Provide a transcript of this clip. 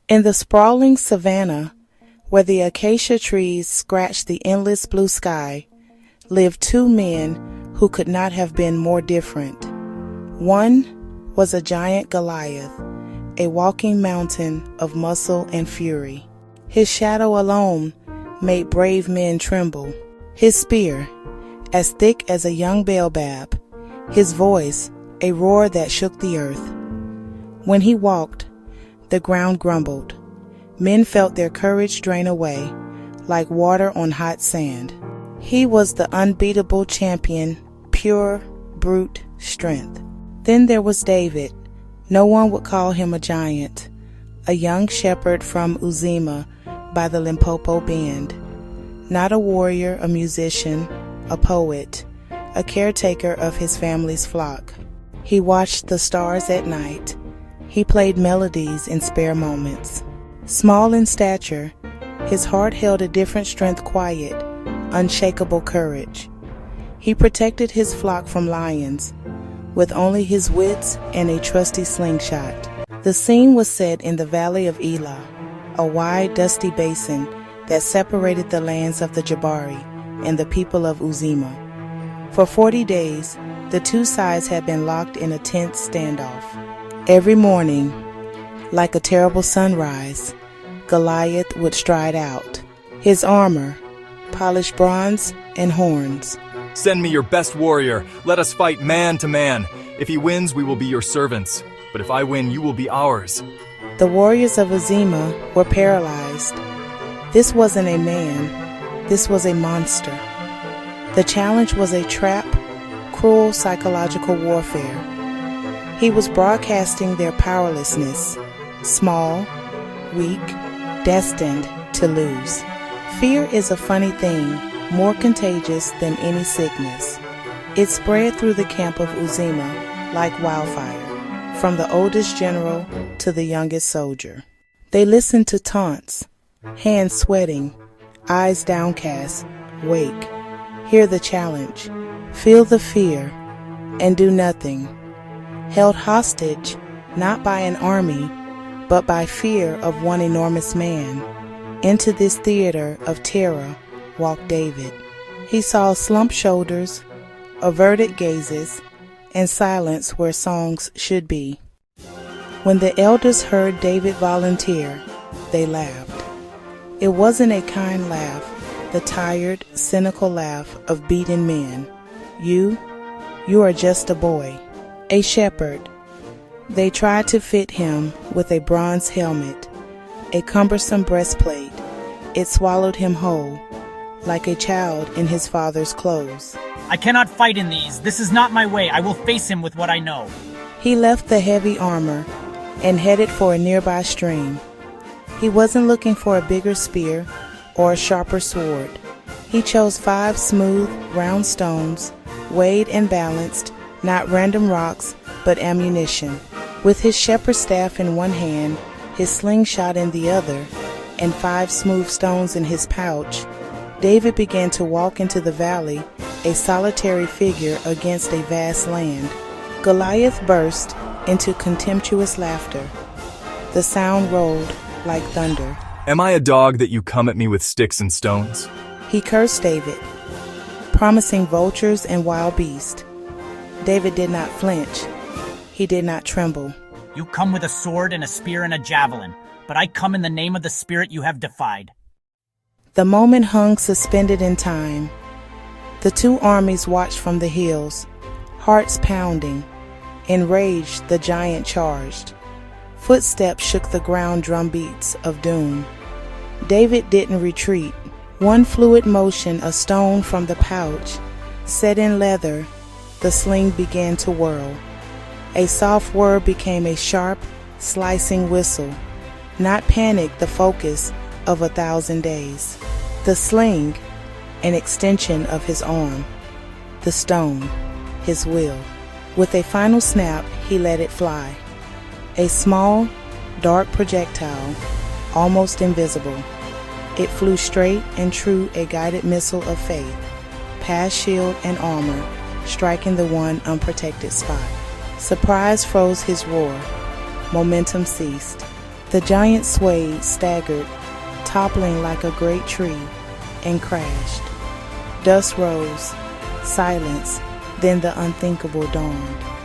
In the sprawling savanna, where the acacia trees scratched the endless blue sky, lived two men who could not have been more different. One was a giant Goliath, a walking mountain of muscle and fury. His shadow alone made brave men tremble. His spear, as thick as a young baobab, his voice, a roar that shook the earth. When he walked, the ground grumbled. Men felt their courage drain away, like water on hot sand. He was the unbeatable champion, pure, brute strength. Then there was David. No one would call him a giant, a young shepherd from Uzima by the Limpopo Bend. Not a warrior, a musician, a poet, a caretaker of his family's flock. He watched the stars at night. He played melodies in spare moments. Small in stature, his heart held a different strength, quiet, unshakable courage. He protected his flock from lions, with only his wits and a trusty slingshot. The scene was set in the valley of Elah, a wide, dusty basin that separated the lands of the Jabari and the people of Uzima. For 40 days, the two sides had been locked in a tense standoff. Every morning, like a terrible sunrise, Goliath would stride out, his armor, polished bronze and horns. Send me your best warrior. Let us fight man to man. If he wins, we will be your servants. But if I win, you will be ours. The warriors of Uzima were paralyzed. This wasn't a man. This was a monster. The challenge was a trap, cruel psychological warfare. He was broadcasting their powerlessness, small, weak, destined to lose. Fear is a funny thing, more contagious than any sickness. It spread through the camp of Uzima like wildfire, from the oldest general to the youngest soldier. They listened to taunts, hands sweating, eyes downcast. Wake, hear the challenge, feel the fear, and do nothing. Held hostage not by an army, but by fear of one enormous man. Into this theater of terror walked David. He saw slumped shoulders, averted gazes, and silence where songs should be. When the elders heard David volunteer, they laughed. It wasn't a kind laugh, the tired, cynical laugh of beaten men. You are just a boy, a shepherd. They tried to fit him with a bronze helmet, a cumbersome breastplate. It swallowed him whole, like a child in his father's clothes. I cannot fight in these. This is not my way. I will face him with what I know. He left the heavy armor and headed for a nearby stream. He wasn't looking for a bigger spear or a sharper sword. He chose 5 smooth, round stones, weighed and balanced, not random rocks, but ammunition. With his shepherd's staff in one hand, his slingshot in the other, and 5 smooth stones in his pouch, David began to walk into the valley, a solitary figure against a vast land. Goliath burst into contemptuous laughter. The sound rolled like thunder. Am I a dog that you come at me with sticks and stones? He cursed David, promising vultures and wild beasts. David did not flinch. He did not tremble. You come with a sword and a spear and a javelin, but I come in the name of the spirit you have defied. The moment hung suspended in time. The two armies watched from the hills, hearts pounding. Enraged, the giant charged. Footsteps shook the ground, drumbeats of doom. David didn't retreat. One fluid motion, a stone from the pouch, set in leather, the sling began to whirl. A soft whir became a sharp, slicing whistle. Not panic, the focus of 1,000 days. The sling, an extension of his arm. The stone, his will. With a final snap, he let it fly. A small, dark projectile, almost invisible. It flew straight and true, a guided missile of faith, past shield and armor, striking the one unprotected spot. Surprise froze his roar. Momentum ceased. The giant swayed, staggered, toppling like a great tree, and crashed. Dust rose, silence, then the unthinkable dawned.